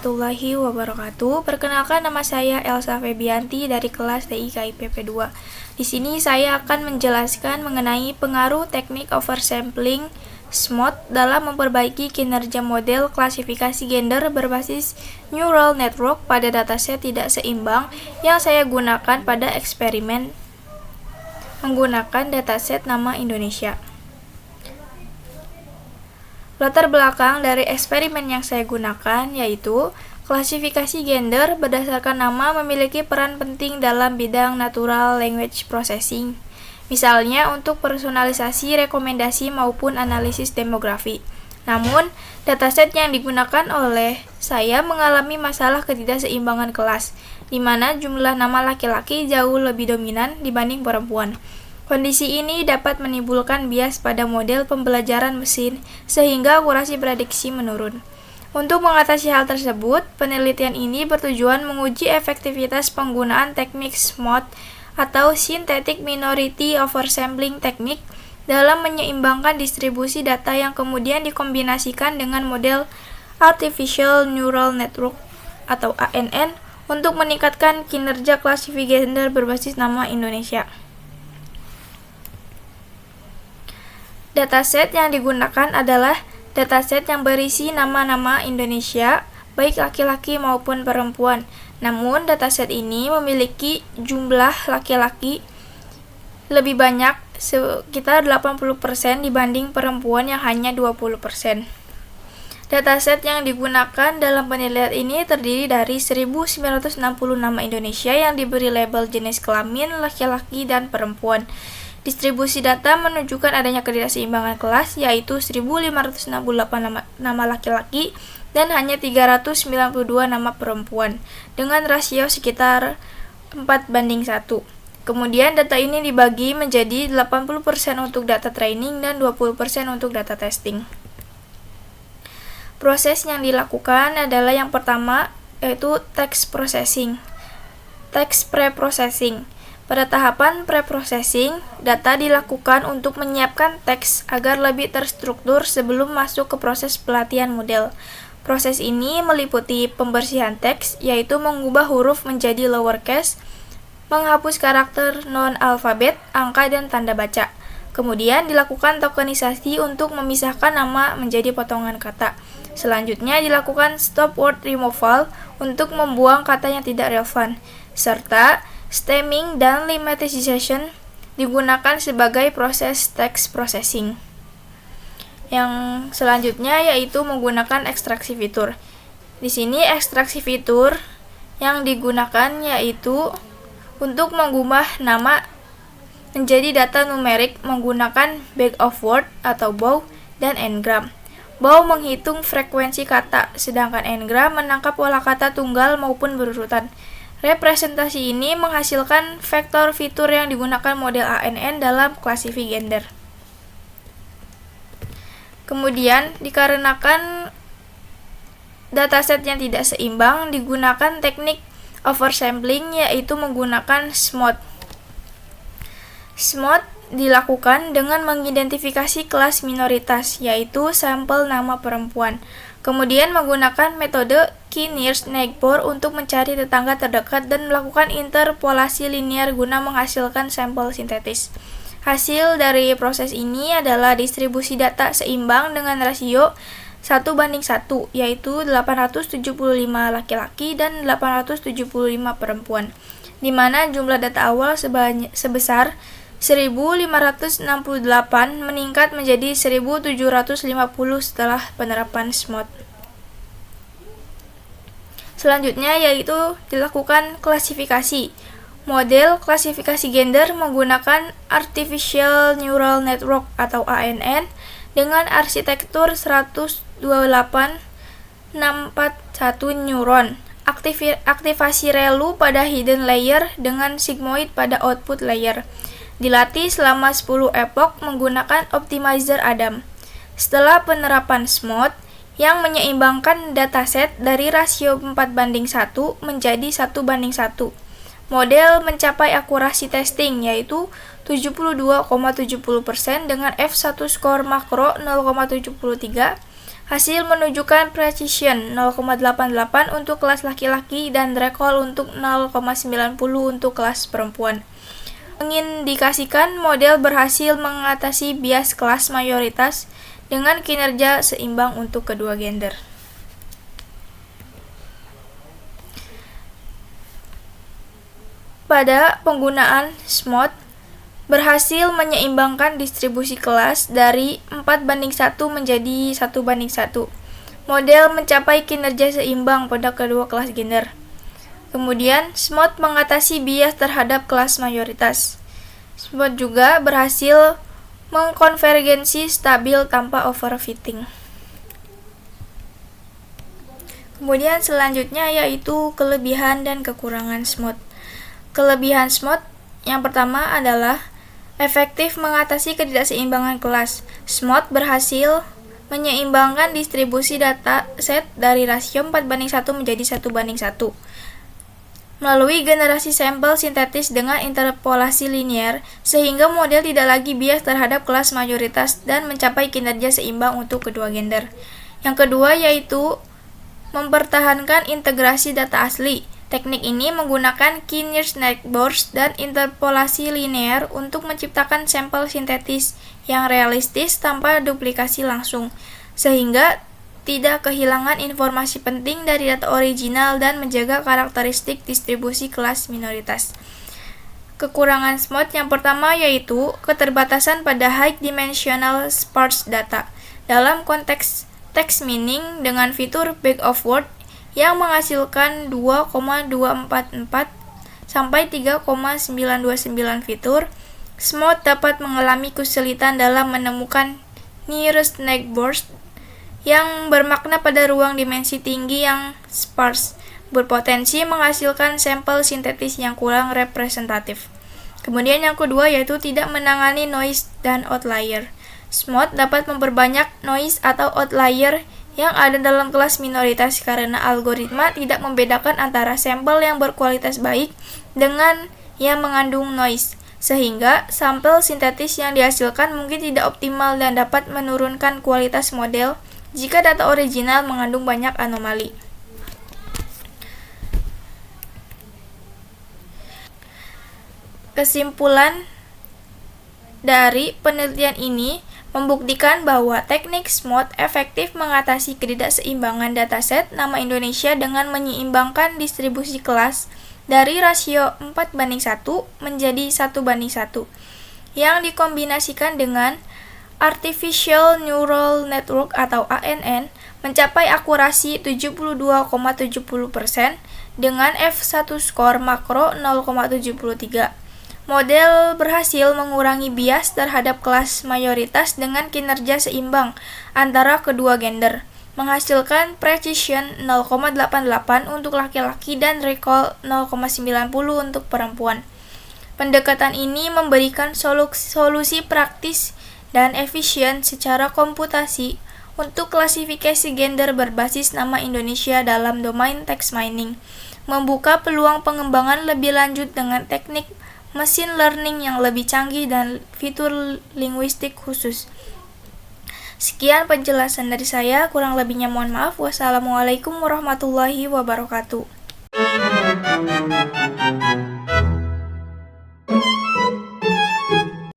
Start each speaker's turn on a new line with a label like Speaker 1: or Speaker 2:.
Speaker 1: warahmatullahi wabarakatuh. Perkenalkan, nama saya Elsa Febianti dari kelas TIK IPP 2. Di sini saya akan menjelaskan mengenai pengaruh teknik oversampling SMOT dalam memperbaiki kinerja model klasifikasi gender berbasis neural network pada dataset tidak seimbang yang saya gunakan pada eksperimen menggunakan dataset nama Indonesia. Latar belakang dari eksperimen yang saya gunakan yaitu klasifikasi gender berdasarkan nama memiliki peran penting dalam bidang natural language processing, misalnya untuk personalisasi rekomendasi maupun analisis demografi. Namun, dataset yang digunakan oleh saya mengalami masalah ketidakseimbangan kelas, di mana jumlah nama laki-laki jauh lebih dominan dibanding perempuan. Kondisi ini dapat menimbulkan bias pada model pembelajaran mesin sehingga akurasi prediksi menurun. Untuk mengatasi hal tersebut, penelitian ini bertujuan menguji efektivitas penggunaan teknik SMOT atau Synthetic Minority Oversampling Technique dalam menyeimbangkan distribusi data yang kemudian dikombinasikan dengan model Artificial Neural Network atau ANN untuk meningkatkan kinerja klasifikasi gender berbasis nama Indonesia. Dataset yang digunakan adalah dataset yang berisi nama-nama Indonesia, baik laki-laki maupun perempuan. Namun, dataset ini memiliki jumlah laki-laki lebih banyak, sekitar 80% dibanding perempuan yang hanya 20%. Dataset yang digunakan dalam penelitian ini terdiri dari 1960 nama Indonesia yang diberi label jenis kelamin laki-laki dan perempuan. Distribusi data menunjukkan adanya ketidakseimbangan kelas, yaitu 1.568 nama laki-laki dan hanya 392 nama perempuan, dengan rasio sekitar 4:1. Kemudian data ini dibagi menjadi 80% untuk data training dan 20% untuk data testing. Proses yang dilakukan adalah yang pertama, yaitu text processing, text pre-processing. Pada tahapan pre-processing, data dilakukan untuk menyiapkan teks agar lebih terstruktur sebelum masuk ke proses pelatihan model. Proses ini meliputi pembersihan teks, yaitu mengubah huruf menjadi lowercase, menghapus karakter non-alfabet, angka, dan tanda baca. Kemudian dilakukan tokenisasi untuk memisahkan nama menjadi potongan kata. Selanjutnya dilakukan stop word removal untuk membuang kata yang tidak relevan, serta stemming dan lemmatization digunakan sebagai proses text processing. Yang selanjutnya yaitu menggunakan ekstraksi fitur. Di sini ekstraksi fitur yang digunakan yaitu untuk mengubah nama menjadi data numerik menggunakan bag of word atau BOW dan n-gram. BOW menghitung frekuensi kata, sedangkan n-gram menangkap pola kata tunggal maupun berurutan. Representasi ini menghasilkan vektor fitur yang digunakan model ANN dalam klasifikasi gender. Kemudian, dikarenakan dataset yang tidak seimbang, digunakan teknik oversampling yaitu menggunakan SMOT. SMOT dilakukan dengan mengidentifikasi kelas minoritas, yaitu sampel nama perempuan. Kemudian menggunakan metode Key-Nearest Neighbor untuk mencari tetangga terdekat dan melakukan interpolasi linear guna menghasilkan sampel sintetis. Hasil dari proses ini adalah distribusi data seimbang dengan rasio 1:1, yaitu 875 laki-laki dan 875 perempuan, di mana jumlah data awal sebesar 1.568 meningkat menjadi 1.750 setelah penerapan SMOT. Selanjutnya yaitu dilakukan klasifikasi. Model klasifikasi gender menggunakan Artificial Neural Network atau ANN dengan arsitektur 128/641 neuron. Aktivasi ReLU pada hidden layer dengan sigmoid pada output layer. Dilatih selama 10 epoch menggunakan optimizer Adam. Setelah penerapan SMOT yang menyeimbangkan dataset dari rasio 4:1 menjadi 1:1, model mencapai akurasi testing yaitu 72,70% dengan F1 skor makro 0,73, Hasil menunjukkan precision 0,88 untuk kelas laki-laki dan recall untuk 0,90 untuk kelas perempuan. Mengindikasikan model berhasil mengatasi bias kelas mayoritas dengan kinerja seimbang untuk kedua gender. Pada penggunaan SMOD, berhasil menyeimbangkan distribusi kelas dari 4:1 menjadi 1:1. Model mencapai kinerja seimbang pada kedua kelas gender. Kemudian, SMOD mengatasi bias terhadap kelas mayoritas. SMOD juga berhasil mengkonvergensi stabil tanpa overfitting. Kemudian selanjutnya yaitu kelebihan dan kekurangan SMOD. Kelebihan SMOD yang pertama adalah efektif mengatasi ketidakseimbangan kelas. SMOD berhasil menyeimbangkan distribusi data set dari rasio 4:1 menjadi 1:1. Melalui generasi sampel sintetis dengan interpolasi linear, sehingga model tidak lagi bias terhadap kelas mayoritas dan mencapai kinerja seimbang untuk kedua gender. Yang kedua yaitu mempertahankan integrasi data asli. Teknik ini menggunakan K-nearest-next-burst dan interpolasi linear untuk menciptakan sampel sintetis yang realistis tanpa duplikasi langsung, sehingga tidak kehilangan informasi penting dari data original dan menjaga karakteristik distribusi kelas minoritas. Kekurangan SMOD yang pertama yaitu keterbatasan pada high dimensional sparse data. Dalam konteks text mining dengan fitur back of word yang menghasilkan 2,244 sampai 3,929 fitur, SMOD dapat mengalami kesulitan dalam menemukan nearest next-burst yang bermakna pada ruang dimensi tinggi yang sparse, berpotensi menghasilkan sampel sintetis yang kurang representatif. Kemudian yang kedua yaitu tidak menangani noise dan outlier. SMOD dapat memperbanyak noise atau outlier yang ada dalam kelas minoritas karena algoritma tidak membedakan antara sampel yang berkualitas baik dengan yang mengandung noise, sehingga sampel sintetis yang dihasilkan mungkin tidak optimal dan dapat menurunkan kualitas model jika data original mengandung banyak anomali. Kesimpulan dari penelitian ini membuktikan bahwa teknik SMOD efektif mengatasi ketidakseimbangan dataset nama Indonesia dengan menyeimbangkan distribusi kelas dari rasio 4:1 menjadi 1:1 yang dikombinasikan dengan Artificial Neural Network atau ANN mencapai akurasi 72,70% dengan F1 skor makro 0,73. Model berhasil mengurangi bias terhadap kelas mayoritas dengan kinerja seimbang antara kedua gender, menghasilkan precision 0,88 untuk laki-laki dan recall 0,90 untuk perempuan. Pendekatan ini memberikan solusi praktis dan efisien secara komputasi untuk klasifikasi gender berbasis nama Indonesia dalam domain text mining, membuka peluang pengembangan lebih lanjut dengan teknik machine learning yang lebih canggih dan fitur linguistik khusus. Sekian penjelasan dari saya, kurang lebihnya mohon maaf. Wassalamualaikum warahmatullahi wabarakatuh.